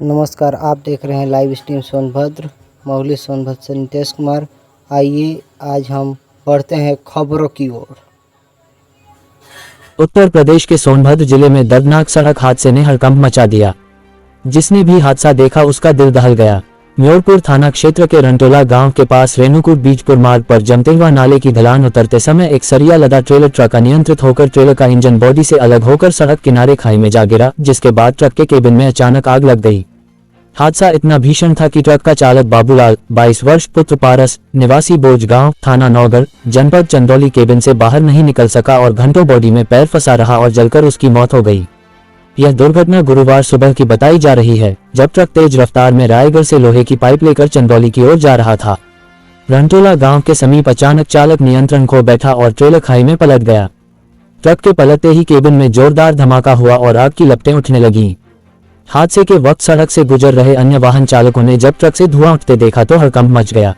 नमस्कार, आप देख रहे हैं लाइव स्ट्रीम सोनभद्र। मौली सोनभद्र से नितेश कुमार। आइए आज हम बढ़ते हैं खबरों की ओर। उत्तर प्रदेश के सोनभद्र जिले में दर्दनाक सड़क हादसे ने हड़कंप मचा दिया। जिसने भी हादसा देखा उसका दिल दहल गया। म्योरपुर थाना क्षेत्र के रंटोला गांव के पास रेणुकूट बीजपुर मार्ग पर जमतेहुआ नाले की ढलान उतरते समय एक सरिया लदा ट्रेलर ट्रक अनियंत्रित होकर ट्रेलर का इंजन बॉडी से अलग होकर सड़क किनारे खाई में जा गिरा, जिसके बाद ट्रक के केबिन में अचानक आग लग गई। हादसा इतना भीषण था कि ट्रक का चालक बाबूलाल 22 वर्ष पुत्र पारस निवासी बोजगांव थाना नौगढ़ जनपद चंदौली केबिन से बाहर नहीं निकल सका और घंटों बॉडी में पैर फंसा रहा और जलकर उसकी मौत हो गई। यह दुर्घटना गुरुवार सुबह की बताई जा रही है, जब ट्रक तेज रफ्तार में रायगढ़ से लोहे की पाइप लेकर चंदौली की ओर जा रहा था। रंटोला गांव के समीप अचानक चालक नियंत्रण खो बैठा और ट्रेलर खाई में पलट गया। ट्रक के पलटते ही केबिन में जोरदार धमाका हुआ और आग की लपटें उठने लगीं। हादसे के वक्त सड़क से गुजर रहे अन्य वाहन चालकों ने जब ट्रक से धुआं उठते देखा तो हड़कंप मच गया।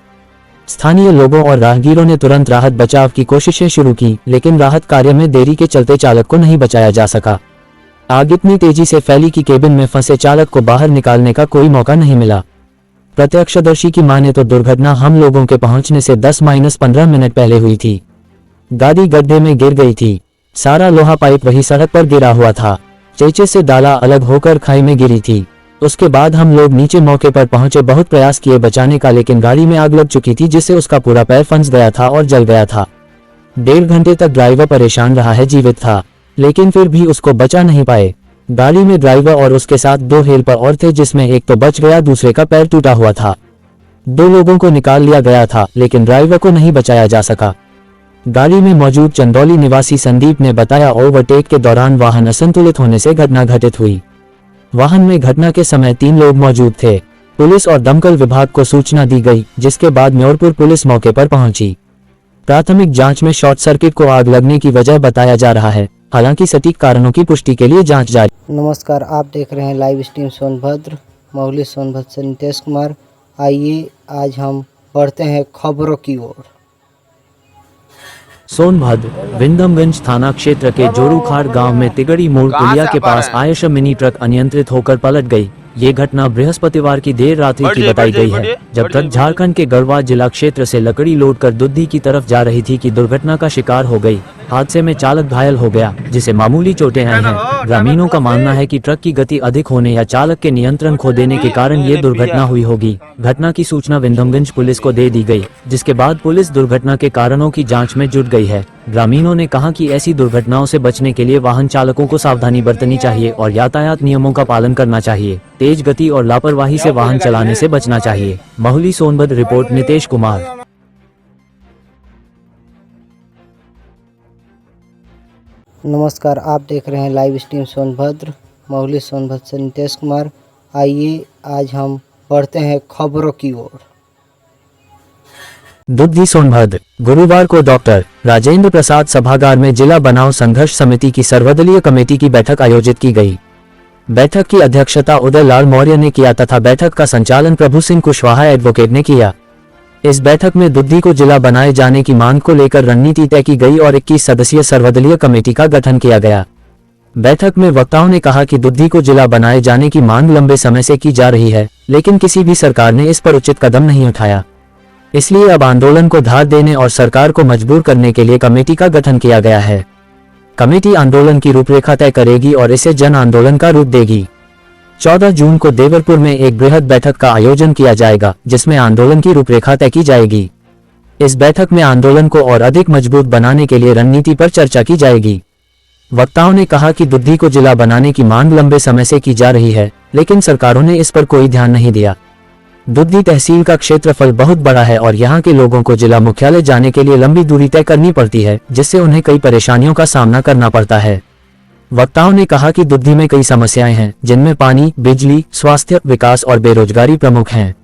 स्थानीय लोगों और राहगीरों ने तुरंत राहत बचाव की कोशिशें शुरू की, लेकिन राहत कार्य में देरी के चलते चालक को नहीं बचाया जा सका। आग इतनी तेजी से फैली कि केबिन में फंसे चालक को बाहर निकालने का कोई मौका नहीं मिला। प्रत्यक्षदर्शी की माने तो दुर्घटना हम लोगों के पहुंचने से 10-15 मिनट पहले हुई थी। गाड़ी गड्ढे में गिर गई थी। सारा लोहा पाइप वही सड़क पर गिरा हुआ था। चेचे से डाला अलग होकर खाई में गिरी थी। उसके बाद हम लोग नीचे मौके पर पहुंचे, बहुत प्रयास किए बचाने का, लेकिन गाड़ी में आग लग चुकी थी जिससे उसका पूरा पैर फंस गया था और जल गया था। 1.5 घंटे तक ड्राइवर परेशान रहा है। जीवित था लेकिन फिर भी उसको बचा नहीं पाए। गाड़ी में ड्राइवर और उसके साथ 2 हेल्पर और थे, जिसमें एक तो बच गया, दूसरे का पैर टूटा हुआ था। 2 लोगों को निकाल लिया गया था लेकिन ड्राइवर को नहीं बचाया जा सका। गाड़ी में मौजूद चंदौली निवासी संदीप ने बताया, ओवरटेक के दौरान वाहन असंतुलित होने से घटना घटित हुई। वाहन में घटना के समय 3 लोग मौजूद थे। पुलिस और दमकल विभाग को सूचना दी गई, जिसके बाद म्योरपुर पुलिस मौके पर पहुंची। प्राथमिक जांच में शॉर्ट सर्किट को आग लगने की वजह बताया जा रहा है। हालांकि सटीक कारणों की पुष्टि के लिए जांच जारी। नमस्कार, आप देख रहे हैं लाइव स्ट्रीम सोनभद्र। मौली सोनभद्र से नितेश कुमार। आइए आज हम बढ़ते हैं खबरों की ओर। सोनभद्र विंदमगंज थाना क्षेत्र के जोरूखाड़ गांव में तिगड़ी मोड़ पुलिया के पास आयशर मिनी ट्रक अनियंत्रित होकर पलट गई। ये घटना बृहस्पतिवार की देर रात्रि की बताई गई है, जब ट्रक झारखंड के गढ़वा जिला क्षेत्र से लकड़ी लोड कर दुद्दी की तरफ जा रही थी कि दुर्घटना का शिकार हो गई। हादसे में चालक घायल हो गया, जिसे मामूली चोटें आई हैं। ग्रामीणों का मानना है कि ट्रक की गति अधिक होने या चालक के नियंत्रण खो देने के कारण ये दुर्घटना हुई होगी। घटना की सूचना विंदमगंज पुलिस को दे दी गई, जिसके बाद पुलिस दुर्घटना के कारणों की जांच में जुट गई है। ग्रामीणों ने कहा कि ऐसी दुर्घटनाओं से बचने के लिए वाहन चालकों को सावधानी बरतनी चाहिए और यातायात नियमों का पालन करना चाहिए। तेज गति और लापरवाही से वाहन चलाने से बचना चाहिए। महुली सोनभद्र रिपोर्ट नितेश कुमार। नमस्कार, आप देख रहे हैं लाइव स्ट्रीम सोनभद्र। मौली सोनभद्र से नितेश कुमार। आइए आज हम बढ़ते हैं खबरों की ओर। दुद्दी सोनभद्र गुरुवार को डॉक्टर राजेंद्र प्रसाद सभागार में जिला बनाव संघर्ष समिति की सर्वदलीय कमेटी की बैठक आयोजित की गई। बैठक की अध्यक्षता उदय लाल मौर्य ने किया तथा बैठक का संचालन प्रभु सिंह कुशवाहा एडवोकेट ने किया। इस बैठक में दुद्दी को जिला बनाए जाने की मांग को लेकर रणनीति तय की गई और 21 सदस्यीय सर्वदलीय कमेटी का गठन किया गया। बैठक में वक्ताओं ने कहा कि दुद्दी को जिला बनाए जाने की मांग लंबे समय से की जा रही है, लेकिन किसी भी सरकार ने इस पर उचित कदम नहीं उठाया। इसलिए अब आंदोलन को धार देने और सरकार को मजबूर करने के लिए कमेटी का गठन किया गया है। कमेटी आंदोलन की रूपरेखा तय करेगी और इसे जन आंदोलन का रूप देगी। 14 जून को देवरपुर में एक बृहद बैठक का आयोजन किया जाएगा, जिसमें आंदोलन की रूपरेखा तय की जाएगी। इस बैठक में आंदोलन को और अधिक मजबूत बनाने के लिए रणनीति पर चर्चा की जाएगी। वक्ताओं ने कहा कि दुद्दी को जिला बनाने की मांग लंबे समय से की जा रही है, लेकिन सरकारों ने इस पर कोई ध्यान नहीं दिया। दुद्दी तहसील का क्षेत्रफल बहुत बड़ा है और यहाँ के लोगों को जिला मुख्यालय जाने के लिए लंबी दूरी तय करनी पड़ती है, जिससे उन्हें कई परेशानियों का सामना करना पड़ता है। वक्ताओं ने कहा कि दुद्दी में कई समस्याएं हैं, जिनमें पानी, बिजली, स्वास्थ्य, विकास और बेरोजगारी प्रमुख हैं।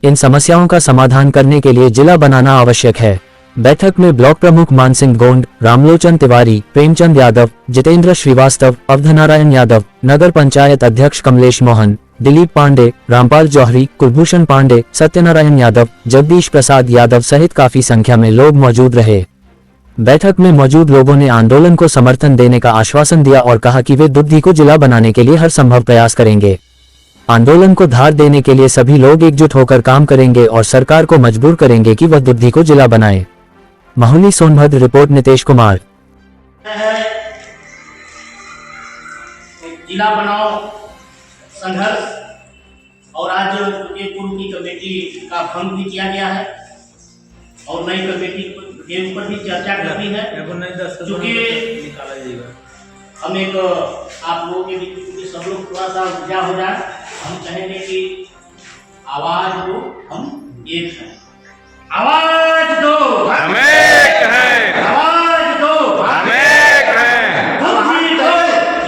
इन समस्याओं का समाधान करने के लिए जिला बनाना आवश्यक है। बैठक में ब्लॉक प्रमुख मान सिंह गोंड, रामलोचन तिवारी, प्रेमचंद यादव, जितेंद्र श्रीवास्तव, अवधनारायण यादव, नगर पंचायत अध्यक्ष कमलेश मोहन, दिलीप पांडे, रामपाल जौहरी, कुलभूषण पांडे, सत्यनारायण यादव, जगदीश प्रसाद यादव सहित काफी संख्या में लोग मौजूद रहे। बैठक में मौजूद लोगों ने आंदोलन को समर्थन देने का आश्वासन दिया और कहा कि वे दुद्दी को जिला बनाने के लिए हर संभव प्रयास करेंगे। आंदोलन को धार देने के लिए सभी लोग एकजुट होकर काम करेंगे और सरकार को मजबूर करेंगे कि वह दुर्धि को जिला बनाए। माहुली सोनभद्र रिपोर्ट नितेश कुमार। जिला बनाओ संघर्ष और आज चूंकि पूर्व की कमेटी का भंग भी किया गया है और नई कमेटी के ऊपर भी चर्चा करनी है, क्योंकि हम एक आप लोगों के बीच में सब लोग थोड़ा सा ऊर्जा हो जाए, हम कहेंगे कि आवाज दो हम एक हैं, आवाज दो हम एक हैं, आवाज दो हम एक हैं, दुर्धि दो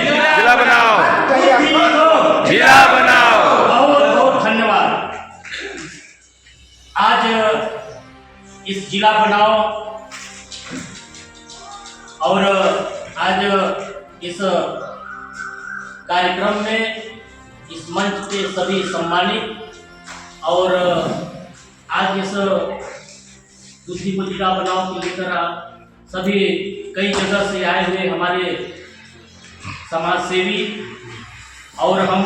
जिला बनाओ, दुर्धि दो जिला बनाओ। बहुत बहुत धन्यवाद। आज इस जिला बनाओ और आज इस कार्यक्रम में इस मंच पे सभी सम्मानित और आज इस दुर्धि को जिला बनाओ के लेकर सभी कई जगह से आए हुए हमारे समाज सेवी, और हम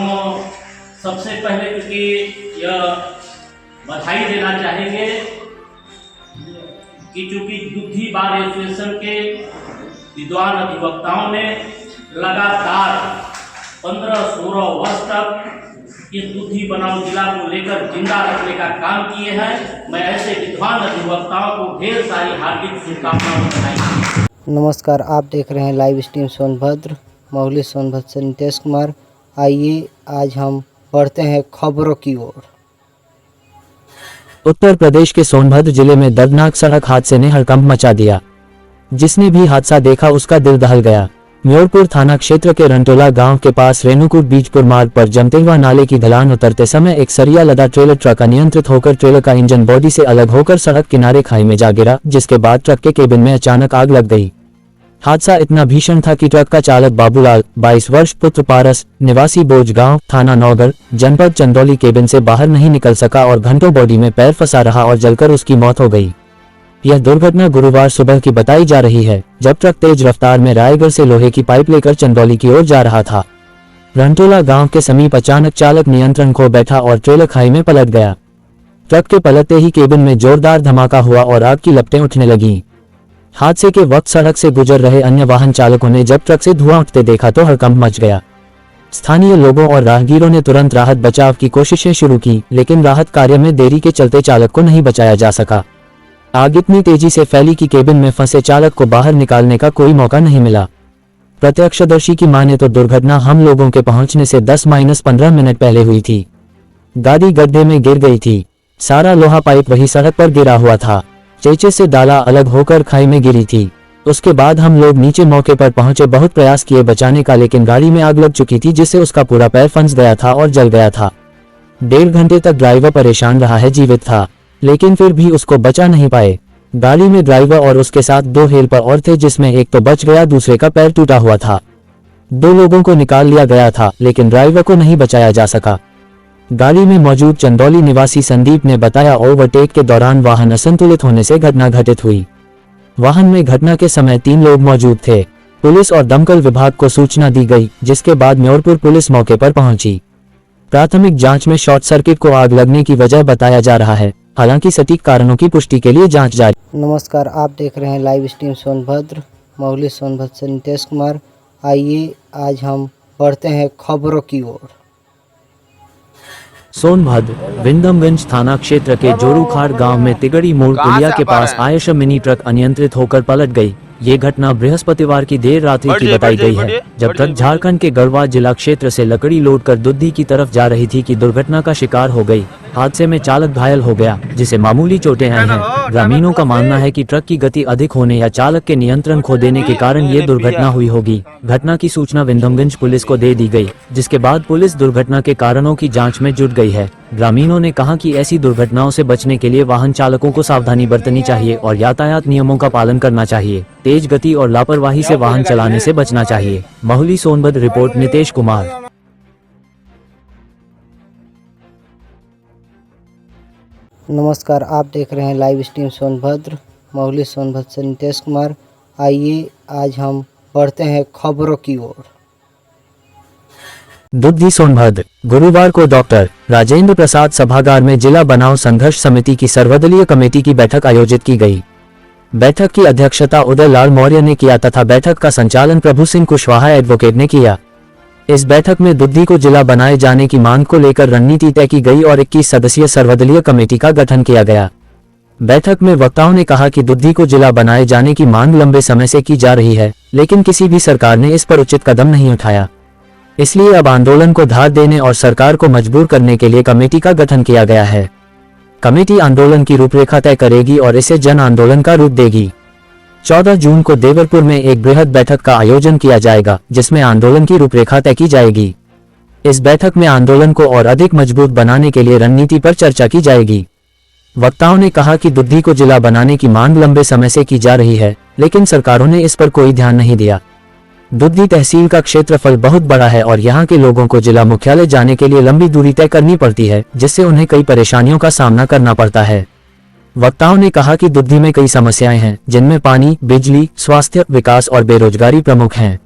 सबसे पहले क्योंकि यह बधाई देना चाहेंगे कि चूंकि दुर्धि बार एसोसिएशन के विद्वान अधिवक्ताओं ने लगातार 15-16 वर्ष तक इस दुर्धि बनाओ जिला को लेकर जिंदा रखने का काम किए हैं। मैं ऐसे विद्वान अधिवक्ताओं को ढेर सारी हार्दिक शुभकामनाएं बताई। नमस्कार, आप देख रहे हैं लाइव स्ट्रीम सोनभद्र, माहुली सोनभद्र से नितेश कुमार। आइए आज हम बढ़ते हैं खबरों की ओर। उत्तर प्रदेश के सोनभद्र जिले में दर्दनाक सड़क हादसे ने हड़कंप मचा दिया। जिसने भी हादसा देखा उसका दिल दहल गया। म्योरपुर थाना क्षेत्र के रंटोला गांव के पास रेणुकूट बीजपुर मार्ग पर जमतेहुआ नाले की ढलान उतरते समय एक सरिया लदा ट्रेलर ट्रक अनियंत्रित होकर ट्रेलर का इंजन बॉडी से अलग होकर सड़क किनारे खाई में जा गिरा, जिसके बाद ट्रक के केबिन में अचानक आग लग गई। हादसा इतना भीषण था कि ट्रक का चालक बाबूलाल 22 वर्ष पुत्र पारस निवासी बोजगांव थाना नौगढ़ जनपद चंदौली केबिन से बाहर नहीं निकल सका और घंटों बॉडी में पैर फंसा रहा और जलकर उसकी मौत हो गई। यह दुर्घटना गुरुवार सुबह की बताई जा रही है, जब ट्रक तेज रफ्तार में रायगढ़ से लोहे की पाइप लेकर चंदौली की ओर जा रहा था। रंटोला गांव के समीप अचानक चालक नियंत्रण खो बैठा और ट्रेलर खाई में पलट गया। ट्रक के पलटते ही केबिन में जोरदार धमाका हुआ और आग की लपटें उठने लगीं। हादसे के वक्त सड़क से गुजर रहे अन्य वाहन चालकों ने जब ट्रक से धुआं उठते देखा तो हड़कंप मच गया। स्थानीय लोगों और राहगीरों ने तुरंत राहत बचाव की कोशिशें शुरू की, लेकिन राहत कार्य में देरी के चलते चालक को नहीं बचाया जा सका। आग इतनी तेजी से फैली कि केबिन में फंसे चालक को बाहर निकालने का कोई मौका नहीं मिला। प्रत्यक्षदर्शी की माने तो दुर्घटना हम लोगों के पहुंचने से 10-15 मिनट पहले हुई थी। गाड़ी गड्ढे में गिर गई थी। सारा लोहा पाइप वही सड़क पर गिरा हुआ था। चेचे से डाला अलग होकर खाई में गिरी थी। उसके बाद हम लोग नीचे मौके पर पहुंचे, बहुत प्रयास किए बचाने का, लेकिन गाड़ी में आग लग चुकी थी जिससे उसका पूरा पैर फंस गया था और जल गया था। 1.5 घंटे तक ड्राइवर परेशान रहा है, जीवित था लेकिन फिर भी उसको बचा नहीं पाए। गाड़ी में ड्राइवर और उसके साथ 2 हेल्पर और थे, जिसमें एक तो बच गया, दूसरे का पैर टूटा हुआ था। 2 लोगों को निकाल लिया गया था लेकिन ड्राइवर को नहीं बचाया जा सका। गाड़ी में मौजूद चंदौली निवासी संदीप ने बताया, ओवरटेक के दौरान वाहन असंतुलित होने से घटना घटित हुई। वाहन में घटना के समय 3 लोग मौजूद थे। पुलिस और दमकल विभाग को सूचना दी गई, जिसके बाद म्योरपुर पुलिस मौके पर पहुंची। प्राथमिक जांच में शॉर्ट सर्किट को आग लगने की वजह बताया जा रहा है, हालांकि सटीक कारणों की पुष्टि के लिए जांच जारी। नमस्कार, आप देख रहे हैं लाइव स्ट्रीम सोनभद्र, माहुली सोनभद्र से नितेश कुमार। आइए आज हम बढ़ते हैं खबरों की ओर। सोनभद्र विंदमगंज थाना क्षेत्र के जोरूखाड़ गांव में तिगड़ी मोड़ पुलिया के पास आयशर मिनी ट्रक अनियंत्रित होकर पलट गई। ये घटना बृहस्पतिवार की देर रात्रि की बताई गई है, जब ट्रक झारखंड के गढ़वा जिला क्षेत्र से लकड़ी लोड कर दुद्धी की तरफ जा रही थी कि दुर्घटना का शिकार हो गई। हादसे में चालक घायल हो गया, जिसे मामूली चोटें आई हैं। ग्रामीणों का मानना है कि ट्रक की गति अधिक होने या चालक के नियंत्रण खो देने के कारण ये दुर्घटना हुई होगी। घटना की सूचना विंदमगंज पुलिस को दे दी गई, जिसके बाद पुलिस दुर्घटना के कारणों की जाँच में जुट गई है। ग्रामीणों ने कहा कि ऐसी दुर्घटनाओं से बचने के लिए वाहन चालकों को सावधानी बरतनी चाहिए और यातायात नियमों का पालन करना चाहिए। तेज गति और लापरवाही से वाहन चलाने से बचना चाहिए। माहुली सोनभद्र रिपोर्ट नितेश कुमार। नमस्कार, आप देख रहे हैं लाइव स्ट्रीम सोनभद्र, माहुली सोनभद्र से नितेश कुमार। आइए आज हम बढ़ते हैं खबरों की ओर। दुद्धी सोनभद्र। गुरुवार को डॉक्टर राजेंद्र प्रसाद सभागार में जिला बनाओ संघर्ष समिति की सर्वदलीय कमेटी की बैठक आयोजित की गई। बैठक की अध्यक्षता उदय लाल मौर्य ने किया तथा बैठक का संचालन प्रभु सिंह कुशवाहा एडवोकेट ने किया। इस बैठक में दुद्धी को जिला बनाए जाने की मांग को लेकर रणनीति तय की गई और 21 सदस्यीय सर्वदलीय कमेटी का गठन किया गया। बैठक में वक्ताओं ने कहा कि दुद्धी को जिला बनाए जाने की मांग लंबे समय से की जा रही है, लेकिन किसी भी सरकार ने इस पर उचित कदम नहीं उठाया। इसलिए अब आंदोलन को धार देने और सरकार को मजबूर करने के लिए कमेटी का गठन किया गया है। कमेटी आंदोलन की रूपरेखा तय करेगी और इसे जन आंदोलन का रूप देगी। 14 जून को देवरपुर में एक बृहद बैठक का आयोजन किया जाएगा, जिसमें आंदोलन की रूपरेखा तय की जाएगी। इस बैठक में आंदोलन को और अधिक मजबूत बनाने के लिए रणनीति पर चर्चा की जाएगी। वक्ताओं ने कहा कि दुद्धी को जिला बनाने की मांग लंबे समय से की जा रही है, लेकिन सरकारों ने इस पर कोई ध्यान नहीं दिया। दुद्धी तहसील का क्षेत्रफल बहुत बड़ा है और यहाँ के लोगों को जिला मुख्यालय जाने के लिए लंबी दूरी तय करनी पड़ती है, जिससे उन्हें कई परेशानियों का सामना करना पड़ता है। वक्ताओं ने कहा कि दुद्धी में कई समस्याएं हैं, जिनमें पानी, बिजली, स्वास्थ्य, विकास और बेरोजगारी प्रमुख हैं।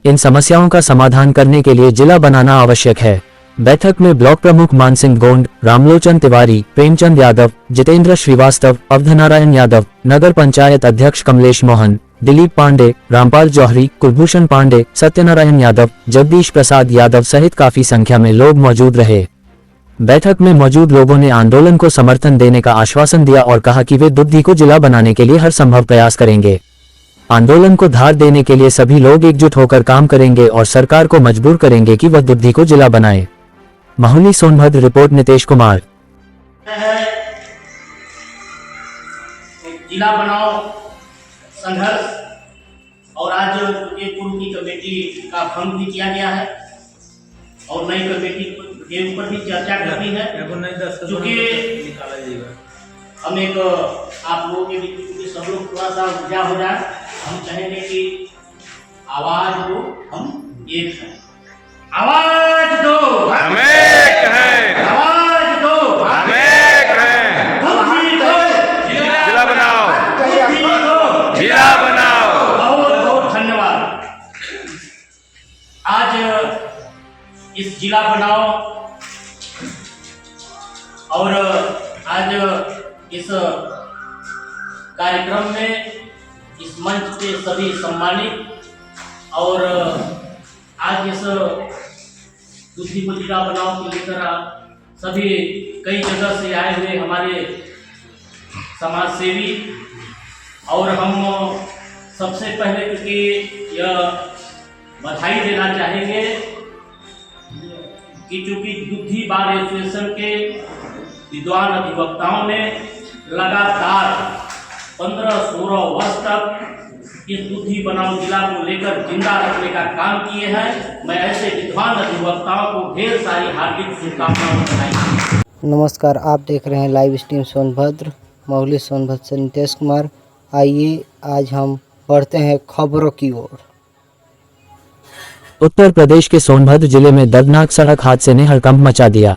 इन समस्याओं का समाधान करने के लिए जिला बनाना आवश्यक है। बैठक में ब्लॉक प्रमुख मानसिंह गोंड, रामलोचन तिवारी, प्रेमचंद यादव, जितेंद्र श्रीवास्तव, अवधनारायण यादव, नगर पंचायत अध्यक्ष कमलेश मोहन, दिलीप पांडे, रामपाल जौहरी, कुलभूषण पांडे, सत्यनारायण यादव, जगदीश प्रसाद यादव सहित काफी संख्या में लोग मौजूद रहे। बैठक में मौजूद लोगों ने आंदोलन को समर्थन देने का आश्वासन दिया और कहा कि वे दुद्धी को जिला बनाने के लिए हर संभव प्रयास करेंगे। आंदोलन को धार देने के लिए सभी लोग एकजुट होकर काम करेंगे और सरकार को मजबूर करेंगे कि वह दुद्धी को जिला बनाए। माहुली सोनभद्र रिपोर्ट नितेश कुमार। जिला बनाओ संघर्ष और आज के पूर्व की कमेटी का भंग भी किया गया है और नई कमेटी के ऊपर भी चर्चा करनी है, क्योंकि हम एक आप लोगों के बीच में सब लोग थोड़ा सा ऊर्जा हो जाए। हम चाहेंगे कि आवाज दो, हम एक हैं। आवाज दो, हम एक हैं। आवाज दो, हम एक हैं। दुद्धी को जिला बनाओ, दुद्धी को जिला बनाओ। बहुत बहुत धन्यवाद। आज इस जिला बनाओ और आज इस कार्यक्रम में इस मंच पे सभी सम्मानित और आज इस दुद्धी को जिला बनाओ को लेकर सभी कई जगह से आए हुए हमारे समाज सेवी और हम सबसे पहले क्योंकि यह बधाई देना चाहेंगे कि चूंकि दुद्धी बार एसोसिएशन के विद्वान अधिवक्ताओं ने लगातार 15-16 वर्ष तक इस दुद्धी बनाओ जिला को लेकर जिंदा रखने का काम किए हैं। मैं ऐसे विद्वान अधिवक्ताओं को ढेर सारी हार्दिक शुभकामनाएं बताई। नमस्कार, आप देख रहे हैं लाइव स्ट्रीम सोनभद्र, माहुली सोनभद्र से नितेश कुमार। आइए आज हम बढ़ते हैं खबरों की ओर। उत्तर प्रदेश के सोनभद्र जिले में दर्दनाक सड़क हादसे ने हड़कंप मचा दिया।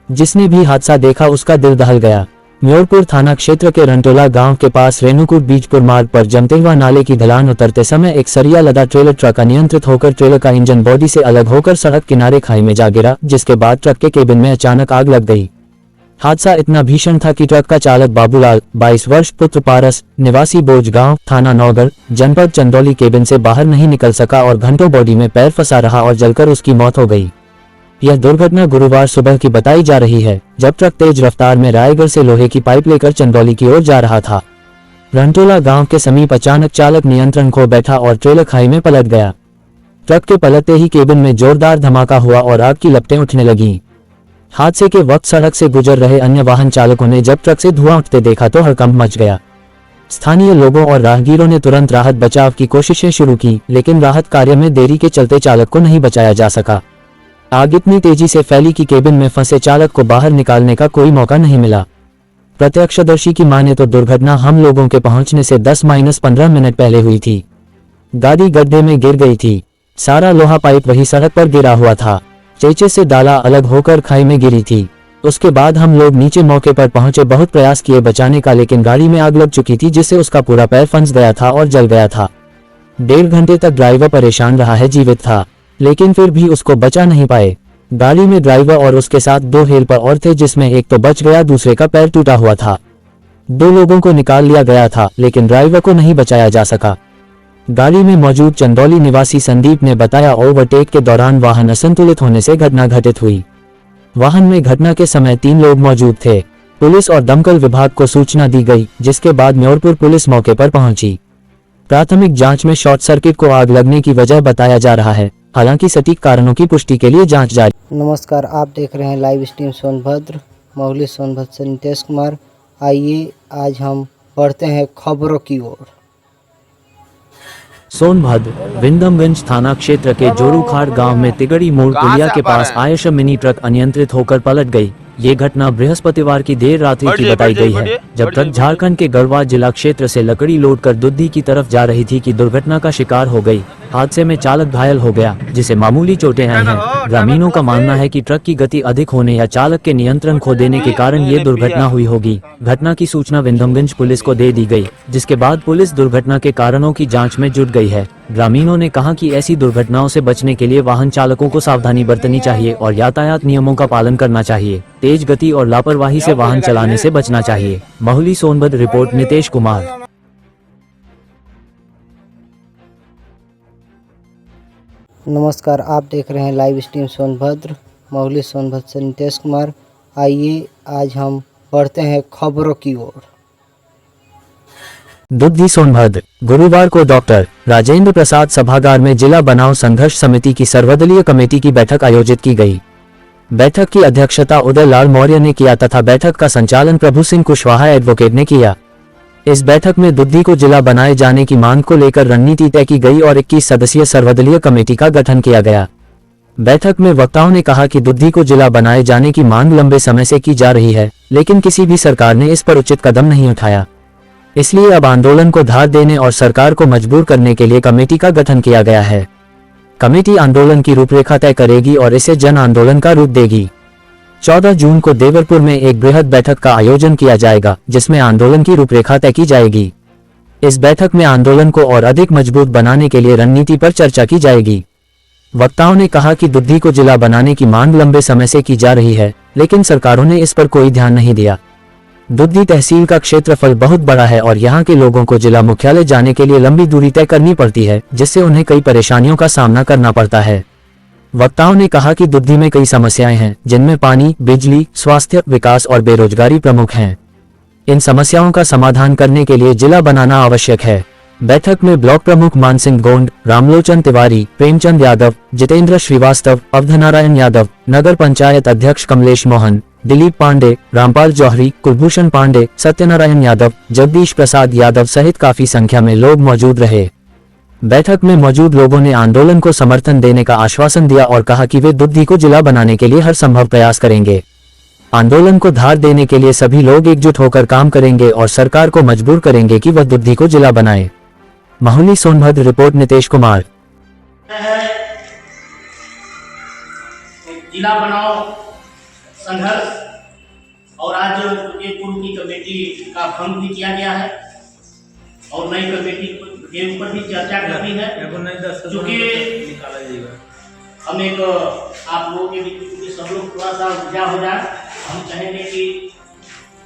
जिसने भी हादसा देखा उसका दिल दहल गया। म्योरपुर थाना क्षेत्र के रंटोला गांव के पास रेणुकूट बीजपुर मार्ग पर जमतेगवा नाले की ढलान उतरते समय एक सरिया लदा ट्रेलर ट्रक अनियंत्रित होकर ट्रेलर का इंजन बॉडी से अलग होकर सड़क किनारे खाई में जा गिरा, जिसके बाद ट्रक के केबिन में अचानक आग लग गई। हादसा इतना भीषण था कि ट्रक का चालक बाबूलाल 22 वर्ष पुत्र पारस निवासी बोजगांव थाना नौगढ़ जनपद चंदौली केबिन से बाहर नहीं निकल सका और घंटों बॉडी में पैर फंसा रहा और जलकर उसकी मौत हो गई। यह दुर्घटना गुरुवार सुबह की बताई जा रही है, जब ट्रक तेज रफ्तार में रायगढ़ से लोहे की पाइप लेकर चंदौली की ओर जा रहा था। रंटोला गांव के समीप अचानक चालक नियंत्रण खो बैठा और ट्रेलर खाई में पलट गया। ट्रक के पलटते ही केबिन में जोरदार धमाका हुआ और आग की लपटें उठने लगीं। हादसे के वक्त सड़क से गुजर रहे अन्य वाहन चालकों ने जब ट्रक से धुआं उठते देखा तो हड़कंप मच गया। स्थानीय लोगों और राहगीरों ने तुरंत राहत बचाव की कोशिशें शुरू की, लेकिन राहत कार्य में देरी के चलते चालक को नहीं बचाया जा सका। आग इतनी तेजी से फैली कि केबिन में फंसे चालक को बाहर निकालने का कोई मौका नहीं मिला। प्रत्यक्षदर्शी की माने तो दुर्घटना हम लोगों के पहुंचने से 10-15 मिनट पहले हुई थी। गाड़ी गड्ढे में गिर गई थी। सारा लोहा पाइप वही सड़क पर गिरा हुआ था। चेचे से डाला अलग होकर खाई में गिरी थी। उसके बाद हम लोग नीचे मौके पर पहुंचे, बहुत प्रयास किए बचाने का, लेकिन गाड़ी में आग लग चुकी थी जिससे उसका पूरा पैर फंस गया था और जल गया था। 1.5 घंटे तक ड्राइवर परेशान रहा है, जीवित था। लेकिन फिर भी उसको बचा नहीं पाए। गाड़ी में ड्राइवर और उसके साथ 2 हेल्पर और थे, जिसमें एक तो बच गया, दूसरे का पैर टूटा हुआ था। 2 लोगों को निकाल लिया गया था, लेकिन ड्राइवर को नहीं बचाया जा सका। गाड़ी में मौजूद चंदौली निवासी संदीप ने बताया, ओवरटेक के दौरान वाहन असंतुलित होने से घटना घटित हुई। वाहन में घटना के समय 3 लोग मौजूद थे। पुलिस और दमकल विभाग को सूचना दी गई, जिसके बाद म्योरपुर पुलिस मौके पर पहुंची। प्राथमिक जांच में शॉर्ट सर्किट को आग लगने की वजह बताया जा रहा है। हालांकि सटीक कारणों की पुष्टि के लिए जांच जारी। नमस्कार, आप देख रहे हैं लाइव स्ट्रीम सोनभद्र, मौली सोनभद्र से नितेश कुमार। आइए आज हम बढ़ते हैं खबरों की ओर। सोनभद्र विंदमगंज थाना क्षेत्र के जोरूखाड़ गांव में तिगड़ी मोड़ पुलिया के पास आयशर मिनी ट्रक अनियंत्रित होकर पलट गई। ये घटना बृहस्पतिवार की देर रात्रि की बताई गई है, जब ट्रक झारखंड के गढ़वा जिला क्षेत्र से लकड़ी लोड कर दुद्दी की तरफ जा रही थी कि दुर्घटना का शिकार हो गई। हादसे में चालक घायल हो गया, जिसे मामूली चोटें आई हैं। ग्रामीणों का मानना है कि ट्रक की गति अधिक होने या चालक के नियंत्रण खो देने के कारण ये दुर्घटना हुई होगी। घटना की सूचना विंदमगंज पुलिस को दे दी गई, जिसके बाद पुलिस दुर्घटना के कारणों की जाँच में जुट गई है। ग्रामीणों ने कहा कि ऐसी दुर्घटनाओं से बचने के लिए वाहन चालकों को सावधानी बरतनी चाहिए और यातायात नियमों का पालन करना चाहिए। तेज गति और लापरवाही से वाहन चलाने से बचना चाहिए। महुली सोनभद्र रिपोर्ट नितेश कुमार। नमस्कार, आप देख रहे हैं लाइव स्ट्रीम सोनभद्र, मौली सोनभद्र से नितेश कुमार। आइए आज हम बढ़ते हैं खबरों की ओर। दुद्दी सोनभद्र गुरुवार को डॉक्टर राजेंद्र प्रसाद सभागार में जिला बनाव संघर्ष समिति की सर्वदलीय कमेटी की बैठक आयोजित की गई। बैठक की अध्यक्षता उदय लाल मौर्य ने किया तथा बैठक का संचालन प्रभु सिंह कुशवाहा एडवोकेट ने किया। इस बैठक में दुद्दी को जिला बनाए जाने की मांग को लेकर रणनीति तय की गई और 21 सदस्यीय सर्वदलीय कमेटी का गठन किया गया। बैठक में वक्ताओं ने कहा कि दुद्दी को जिला बनाए जाने की मांग लंबे समय से की जा रही है, लेकिन किसी भी सरकार ने इस पर उचित कदम नहीं उठाया। इसलिए अब आंदोलन को धार देने और सरकार को मजबूर करने के लिए कमेटी का गठन किया गया है। कमेटी आंदोलन की रूपरेखा तय करेगी और इसे जन आंदोलन का रूप देगी। 14 जून को देवरपुर में एक बृहद बैठक का आयोजन किया जाएगा, जिसमें आंदोलन की रूपरेखा तय की जाएगी। इस बैठक में आंदोलन को और अधिक मजबूत बनाने के लिए रणनीति पर चर्चा की जाएगी। वक्ताओं ने कहा कि दुद्दी को जिला बनाने की मांग लंबे समय से की जा रही है, लेकिन सरकारों ने इस पर कोई ध्यान नहीं दिया। दुद्दी तहसील का क्षेत्रफल बहुत बड़ा है और यहाँ के लोगों को जिला मुख्यालय जाने के लिए लंबी दूरी तय करनी पड़ती है, जिससे उन्हें कई परेशानियों का सामना करना पड़ता है। वक्ताओं ने कहा कि दुद्दी में कई समस्याएं हैं, जिनमें पानी, बिजली, स्वास्थ्य, विकास और बेरोजगारी प्रमुख हैं। इन समस्याओं का समाधान करने के लिए जिला बनाना आवश्यक है। बैठक में ब्लॉक प्रमुख मानसिंह गोंड, रामलोचन तिवारी, प्रेमचंद यादव, जितेंद्र श्रीवास्तव, अवधनारायण यादव, नगर पंचायत अध्यक्ष कमलेश मोहन, दिलीप पांडे, रामपाल जौहरी, कुलभूषण पांडे, सत्यनारायण यादव, जगदीश प्रसाद यादव सहित काफी संख्या में लोग मौजूद रहे। बैठक में मौजूद लोगों ने आंदोलन को समर्थन देने का आश्वासन दिया और कहा कि वे दुद्दी को जिला बनाने के लिए हर संभव प्रयास करेंगे। आंदोलन को धार देने के लिए सभी लोग एकजुट होकर काम करेंगे और सरकार को मजबूर करेंगे कि वह दुद्दी को जिला बनाए। महुली सोनभद्र रिपोर्ट नितेश कुमार। जिला बनाओ संघर्ष और आज ये पूर्व की कमेटी का भंग भी किया गया है और नई कमेटी के ऊपर भी चर्चा करनी है, क्योंकि हम एक आप लोगों के बीच में सब लोग थोड़ा सा ऊर्जा हो जाए। हम चाहेंगे कि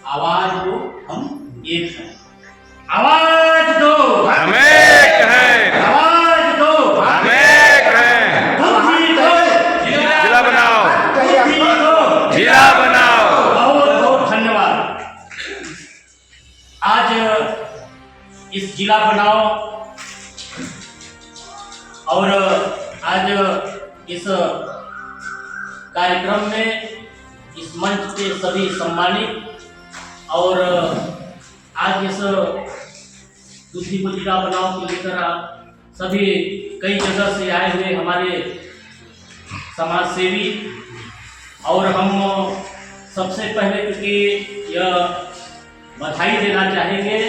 आवाज दो, हम एक हैं। आवाज दो, हम एक हैं। आवाज दो, हम एक हैं। दुद्दी दो, जिला बनाओ, दुद्दी दो, जिला बनाओ। बहुत बहुत धन्यवाद। आज इस जिला बनाओ और आज इस कार्यक्रम में इस मंच पे सभी सम्मानित और आज इस दुद्दी को जिला बनाओ को लेकर सभी कई जगह से आए हुए हमारे समाज सेवी और हम सबसे पहले क्योंकि यह बधाई देना चाहेंगे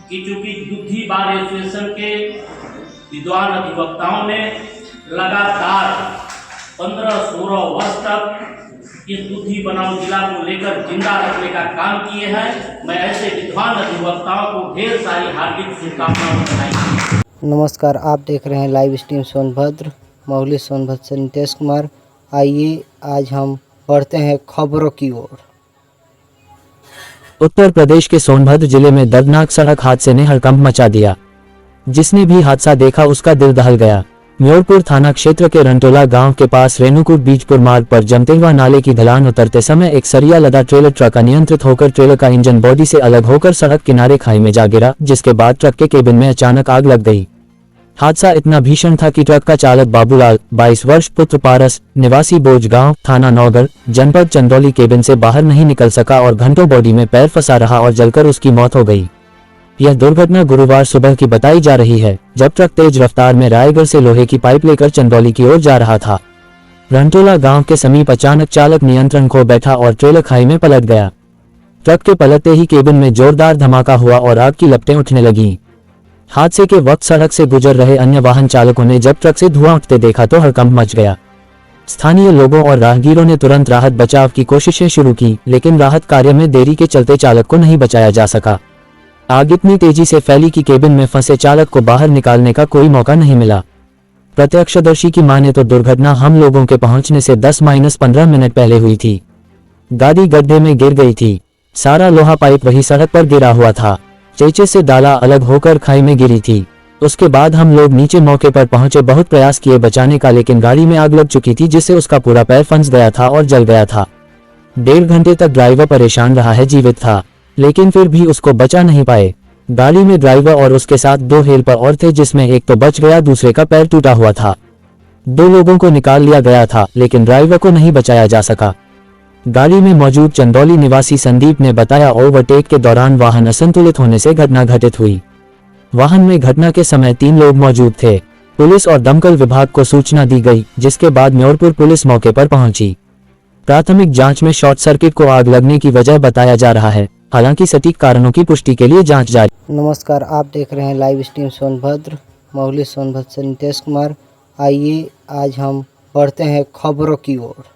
कि चूंकि दुद्दी बार एसोसिएशन के विद्वान अधिवक्ताओं ने लगातार 15-16 वर्ष तक इस दुद्दी बनाओ जिला को लेकर जिंदा रखने का काम किए हैं। मैं ऐसे विद्वान अधिवक्ताओं को ढेर सारी हार्दिक शुभकामनाएं बताई। नमस्कार, आप देख रहे हैं लाइव स्ट्रीम सोनभद्र, मौली सोनभद्र से नितेश कुमार। आइए आज हम बढ़ते हैं खबरों की ओर। उत्तर प्रदेश के सोनभद्र जिले में दर्दनाक सड़क हादसे ने हड़कंप मचा दिया। जिसने भी हादसा देखा उसका दिल दहल गया। म्योरपुर थाना क्षेत्र के रंटोला गांव के पास रेणुकूट बीजपुर मार्ग पर जमतेगवा नाले की ढलान उतरते समय एक सरिया लदा ट्रेलर ट्रक अनियंत्रित होकर ट्रेलर का इंजन बॉडी से अलग होकर सड़क किनारे खाई में जा गिरा, जिसके बाद ट्रक के केबिन में अचानक आग लग गई। हादसा इतना भीषण था कि ट्रक का चालक बाबूलाल 22 वर्ष पुत्र पारस निवासी बोजगांव थाना नौगढ़ जनपद चंदौली केबिन से बाहर नहीं निकल सका और घंटों बॉडी में पैर फंसा रहा और जलकर उसकी मौत हो गई। यह दुर्घटना गुरुवार सुबह की बताई जा रही है, जब ट्रक तेज रफ्तार में रायगढ़ से लोहे की पाइप लेकर चंदौली की ओर जा रहा था। रंटोला गांव के समीप अचानक चालक नियंत्रण खो बैठा और ट्रेलर खाई में पलट गया। ट्रक के पलटते ही केबिन में जोरदार धमाका हुआ और आग की लपटें उठने लगीं। हादसे के वक्त सड़क से गुजर रहे अन्य वाहन चालकों ने जब ट्रक से धुआं उठते देखा तो हड़कंप मच गया। स्थानीय लोगों और राहगीरों ने तुरंत राहत बचाव की कोशिशें शुरू की, लेकिन राहत कार्य में देरी के चलते चालक को नहीं बचाया जा सका। आग इतनी तेजी से फैली कि केबिन में फंसे चालक को बाहर निकालने का कोई मौका नहीं मिला। प्रत्यक्षदर्शी की माने तो दुर्घटना हम लोगों के पहुंचने से 10-15 मिनट पहले हुई थी। गाड़ी गड्ढे में गिर गई थी। सारा लोहा पाइप वही सड़क पर गिरा हुआ था। चेचे से डाला अलग होकर खाई में गिरी थी। उसके बाद हम लोग नीचे मौके पर पहुंचे, बहुत प्रयास किए बचाने का, लेकिन गाड़ी में आग लग चुकी थी जिससे उसका पूरा पैर फंस गया था और जल गया था। 1.5 घंटे तक ड्राइवर परेशान रहा है, जीवित था लेकिन फिर भी उसको बचा नहीं पाए। गाड़ी में ड्राइवर और उसके साथ 2 हेल्पर और थे, जिसमें एक तो बच गया, दूसरे का पैर टूटा हुआ था। 2 लोगों को निकाल लिया गया था लेकिन ड्राइवर को नहीं बचाया जा सका। गाड़ी में मौजूद चंदौली निवासी संदीप ने बताया, ओवरटेक के दौरान वाहन असंतुलित होने से घटना घटित हुई। वाहन में घटना के समय 3 लोग मौजूद थे। पुलिस और दमकल विभाग को सूचना दी गई, जिसके बाद म्योरपुर पुलिस मौके पर पहुंची। प्राथमिक जांच में शॉर्ट सर्किट को आग लगने की वजह बताया जा रहा है, हालांकि सटीक कारणों की पुष्टि के लिए जांच जारी। नमस्कार, आप देख रहे हैं लाइव स्ट्रीम सोनभद्र, मौली सोनभद्र से नितेश कुमार। आइए आज हम बढ़ते हैं खबरों की ओर।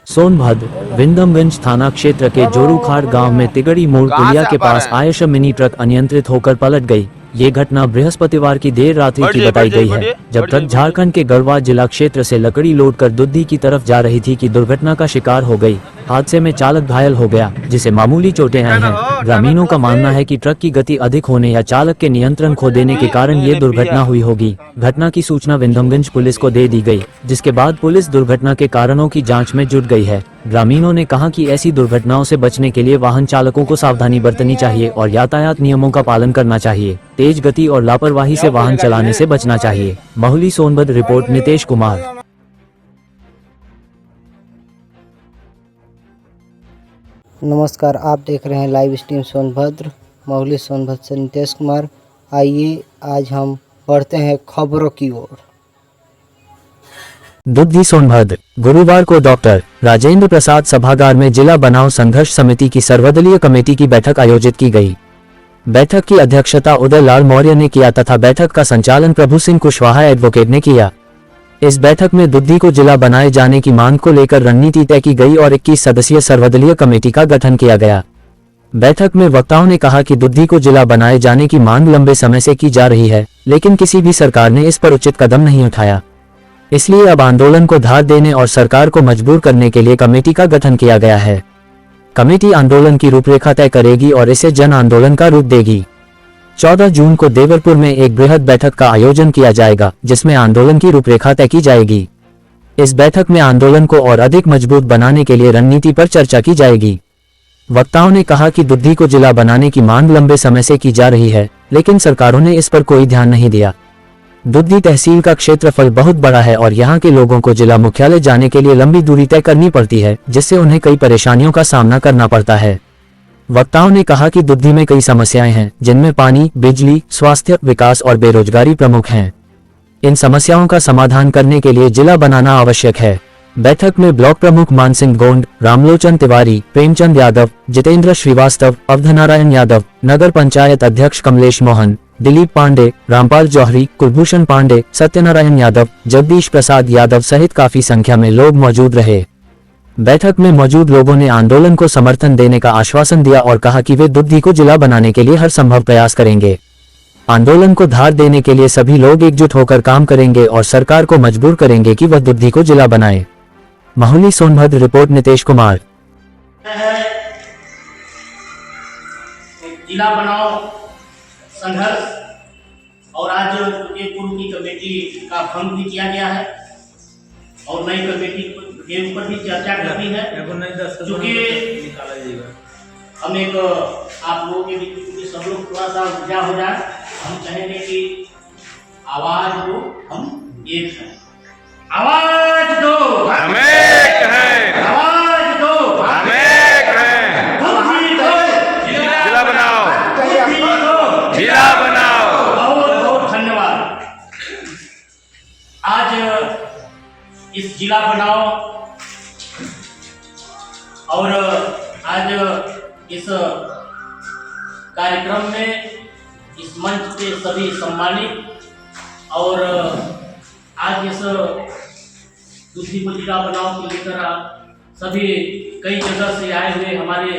सोनभद्र विंदमगंज थाना क्षेत्र के जोरूखाड़ गांव में तिगड़ी मोड़ पुलिया के पास आयशर मिनी ट्रक अनियंत्रित होकर पलट गई। ये घटना बृहस्पतिवार की देर रात्रि की बताई गई है, जब ट्रक झारखंड के गढ़वा जिला क्षेत्र से लकड़ी लोड कर दुद्दी की तरफ जा रही थी कि दुर्घटना का शिकार हो गई। हादसे में चालक घायल हो गया, जिसे मामूली चोटें आई हैं। ग्रामीणों का मानना है कि ट्रक की गति अधिक होने या चालक के नियंत्रण खो देने के कारण ये दुर्घटना हुई होगी। घटना की सूचना विंदमगंज पुलिस को दे दी गई, जिसके बाद पुलिस दुर्घटना के कारणों की जांच में जुट गई है। ग्रामीणों ने कहा कि ऐसी दुर्घटनाओं से बचने के लिए वाहन चालकों को सावधानी बरतनी चाहिए और यातायात नियमों का पालन करना चाहिए। तेज गति और लापरवाही से वाहन चलाने से बचना चाहिए। महुली सोनभद्र रिपोर्ट नितेश कुमार। नमस्कार, आप देख रहे हैं लाइव स्ट्रीम सोनभद्र, मौली सोनभद्र से नितेश कुमार। आइए आज हम बढ़ते हैं खबरों की ओर। दुद्दी सोनभद्र गुरुवार को डॉक्टर राजेंद्र प्रसाद सभागार में जिला बनाव संघर्ष समिति की सर्वदलीय कमेटी की बैठक आयोजित की गई। बैठक की अध्यक्षता उदय लाल मौर्य ने किया तथा बैठक का संचालन प्रभु सिंह कुशवाहा एडवोकेट ने किया। इस बैठक में दुद्दी को जिला बनाए जाने की मांग को लेकर रणनीति तय की गई और 21 सदस्यीय सर्वदलीय कमेटी का गठन किया गया। बैठक में वक्ताओं ने कहा कि दुद्दी को जिला बनाए जाने की मांग लंबे समय से की जा रही है, लेकिन किसी भी सरकार ने इस पर उचित कदम नहीं उठाया। इसलिए अब आंदोलन को धार देने और सरकार को मजबूर करने के लिए कमेटी का गठन किया गया है। कमेटी आंदोलन की रूपरेखा तय करेगी और इसे जन आंदोलन का रूप देगी। 14 जून को देवरपुर में एक बृहद बैठक का आयोजन किया जाएगा, जिसमें आंदोलन की रूपरेखा तय की जाएगी। इस बैठक में आंदोलन को और अधिक मजबूत बनाने के लिए रणनीति पर चर्चा की जाएगी। वक्ताओं ने कहा कि दुद्दी को जिला बनाने की मांग लंबे समय से की जा रही है, लेकिन सरकारों ने इस पर कोई ध्यान नहीं दिया। दुद्दी तहसील का क्षेत्रफल बहुत बड़ा है और यहाँ के लोगों को जिला मुख्यालय जाने के लिए लंबी दूरी तय करनी पड़ती है, जिससे उन्हें कई परेशानियों का सामना करना पड़ता है। वक्ताओं ने कहा कि दुद्दी में कई समस्याएं हैं, जिनमें पानी, बिजली, स्वास्थ्य, विकास और बेरोजगारी प्रमुख हैं। इन समस्याओं का समाधान करने के लिए जिला बनाना आवश्यक है। बैठक में ब्लॉक प्रमुख मानसिंह गोंड, रामलोचन तिवारी, प्रेमचंद यादव, जितेंद्र श्रीवास्तव, अवधनारायण यादव, नगर पंचायत अध्यक्ष कमलेश मोहन, दिलीप पांडे, रामपाल जौहरी, कुलभूषण पांडे, सत्यनारायण यादव, जगदीश प्रसाद यादव सहित काफी संख्या में लोग मौजूद रहे। बैठक में मौजूद लोगों ने आंदोलन को समर्थन देने का आश्वासन दिया और कहा कि वे दुद्दी को जिला बनाने के लिए हर संभव प्रयास करेंगे। आंदोलन को धार देने के लिए सभी लोग एकजुट होकर काम करेंगे और सरकार को मजबूर करेंगे कि वह दुर्धि को जिला बनाए। माहुली सोनभद्र रिपोर्ट नितेश कुमार। जिला बनाओ संघर्ष और आज चूंकि पूर्व की कमेटी का भंग भी किया गया है और नई कमेटी के ऊपर भी चर्चा करनी है, क्योंकि हम एक आप लोगों के बीच क्योंकि सब लोग थोड़ा सा ऊर्जा हो जाए, हम चाहेंगे कि आवाज दो, हम एक हैं। आवाज दो, हम एक हैं। आवाज दो, हम एक हैं। बुद्धि दो, जिला बनाओ, बुद्धि दो, जिला बनाओ। बहुत बहुत धन्यवाद। आज इस जिला बनाओ और आज इस कार्यक्रम में इस मंच पे सभी सम्मानित और आज इस दूसरी को जिला बनाओ को लेकर सभी कई जगह से आए हुए हमारे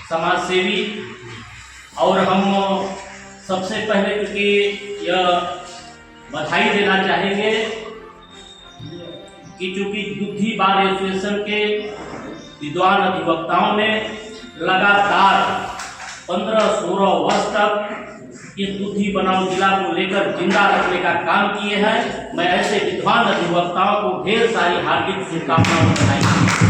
समाज सेवी, और हम सबसे पहले क्योंकि यह बधाई देना चाहेंगे कि चूंकि दुधी बार एसोसिएशन के विद्वान अधिवक्ताओं ने लगातार 15-16 वर्ष तक इस दुधी बनाओ जिला को लेकर जिंदा रखने का काम किए हैं। मैं ऐसे विद्वान अधिवक्ताओं को ढेर सारी हार्दिक शुभकामनाएं बताई।